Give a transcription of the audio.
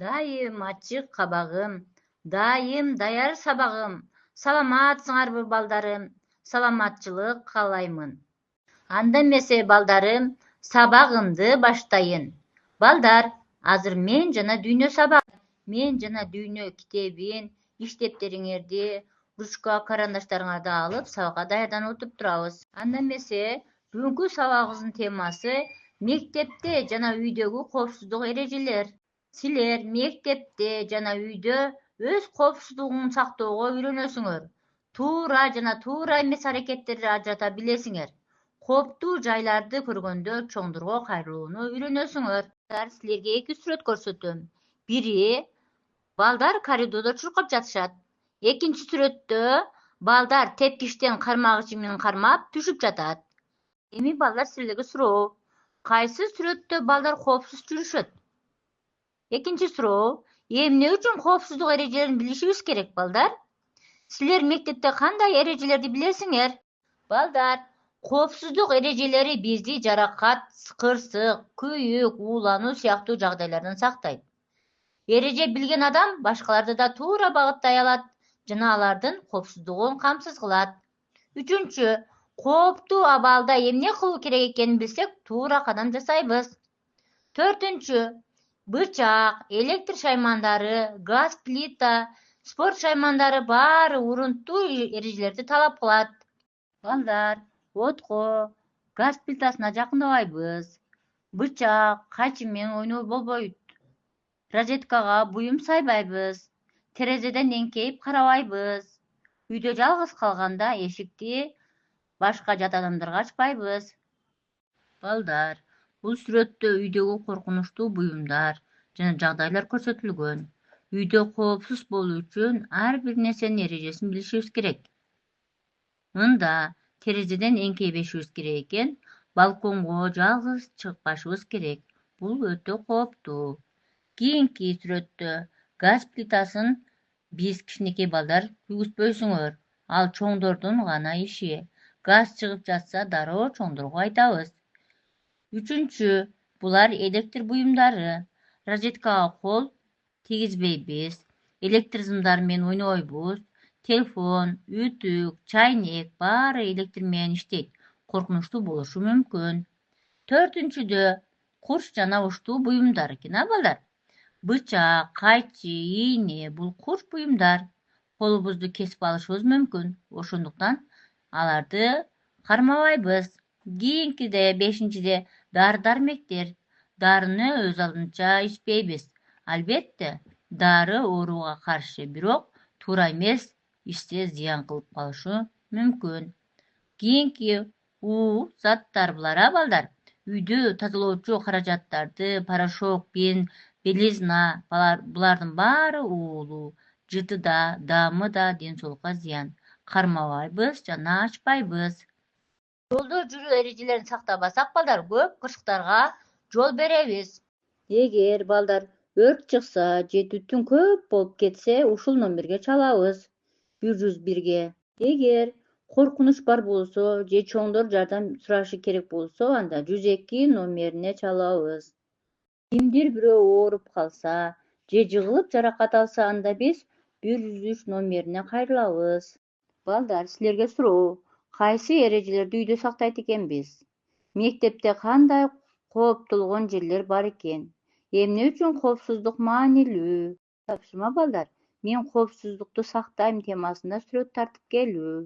Дайым ачык кабагым, дайым даяр сабагым. Саламатсыңарбы балдарым, саламатчылык каалаймын. Анда эмесе балдарым, сабагымды баштайын. Балдар, азыр мен жана дүйнө сабак. Мен жана дүйнө китебин, иштептериңерди, ручка, карандаштарыңарды алып, сабакка даярданып отуруп турабыз. Анда эмесе бүгүнкү сабагыбыздын темасы мектепте жана үйдөгү коопсуздук эрежелер. Силер мектепте жана үйдө өз коопсуздугуңду сактоого үйрөнөсүңөр. Туура жана туура эмес аракеттерди ажырата билесиңер. Кооптуу жайларды көргөндө чоңдорго кайрылууну үйрөнөсүңөр. Силерге 2 сүрөт көрсөтөм. Бири балдар коридордо чуркап жатышат. Экинчи сүрөттө балдар тепкичтен кармагыч менен кармап түшүп жатат. Эми балдар, силерге суроо. Кайсы сүрөттө балдар коопсуз жүрүшөт? Экинчи суроо. Эмне үчүн коопсуздук эрежелерин билишибиз керек, балдар? Силер мектепте кандай эрежелерди билесиңер? Балдар, коопсуздук эрежелери бизди жаракат, кырсык, күйүк, уулануу сыяктуу жагдайлардан сактайт. Эреже билген адам башкаларды да туура багыттай алат жана алардын коопсуздугун камсыз кылат. Үчүнчү, кооптуу абалда эмне кылуу керек экенин билсек, туура кадам жасайбыз. Төртүнчү, бычак, электр шаймандары, газ плита, спорт шаймандары баары урунттуу эрежелерди талап кылат. Балдар, отко, газ плитасына жакындабайбыз. Бычак, кайчы менен ойноо болбойт. Розеткага буюм сайбайбыз. Терезеден эңкейип карабайбыз. Үйдө жалгыз калганда эшикти башка жат адамдарга ачпайбыз. Балдар, бул сүрөттө үйдөгү коркунучтуу буюмдар жана жагдайлар көрсөтүлгөн. Үйдө коопсуз болуу үчүн ар бир нерсенин эрежесин билишибиз керек. Мында терезеден эңкейбешибиз керек экен, балконго жалгыз чыкпашыбыз керек. Бул өтө кооптуу. Кийинки сүрөттө газ плитасын биз кичинекей балдар күйгүзбөйсүңөр. Ал чоңдордун гана иши. Газ чыгып жатса дароо чоңдорго айтабыз. Үчүнчү, булар электр буюмдары. Розеткага кол тийгизбейбиз. Электр зымдары менен ойнобойбуз. Телефон, үтүк, чайнек баары электр менен иштейт. Коркунучтуу болушу мүмкүн. Төртүнчүдө курч жана уштуу буюмдар экен, балдар. Бычак, кайчы, ийне бул курч буюмдар. Колубузду кесип алышыбыз мүмкүн. Ошондуктан аларды кармабайбыз. Кийинкиде, бешинчиде дары-дармектер. Дарыны өз алдынча ичпейбиз. Албетте, дары ооруга каршы, бирок туура эмес ичсе зыян кылып калышы мүмкүн. Кийинки заттар булар, балдар. Үйдү тазалоочу каражаттарды, порошок, бен, белизна, булардын баары уулуу. Жыты да, даамы да ден соолукка зыян. Кармабайбыз жана ачпайбыз. Жолдо жүрүү эрежелерин сактабасак, балдар, көп кырсыктарга жол беребиз. Эгер, балдар, өрт чыкса же түтүн көп болуп кетсе, ушул номерге чалабыз. 101-ге. Эгер коркунуч бар болсо же чоңдор жардам сурашы керек болсо, анда 102 номерине чалабыз. Кимдир бирөө ооруп калса же жыгылып жаракат алса, анда биз 103 номерине кайрылабыз. Балдар, силерге суроо. Кайсы эрежелерди үйдө сактайт экенбиз? Мектепте кандай кооптолгон жерлер бар экен? Эмне үчүн коопсуздук маанилүү? Тапшырма, балдар. Мен коопсуздукту сактайм темасында сүрөт тартып келүү.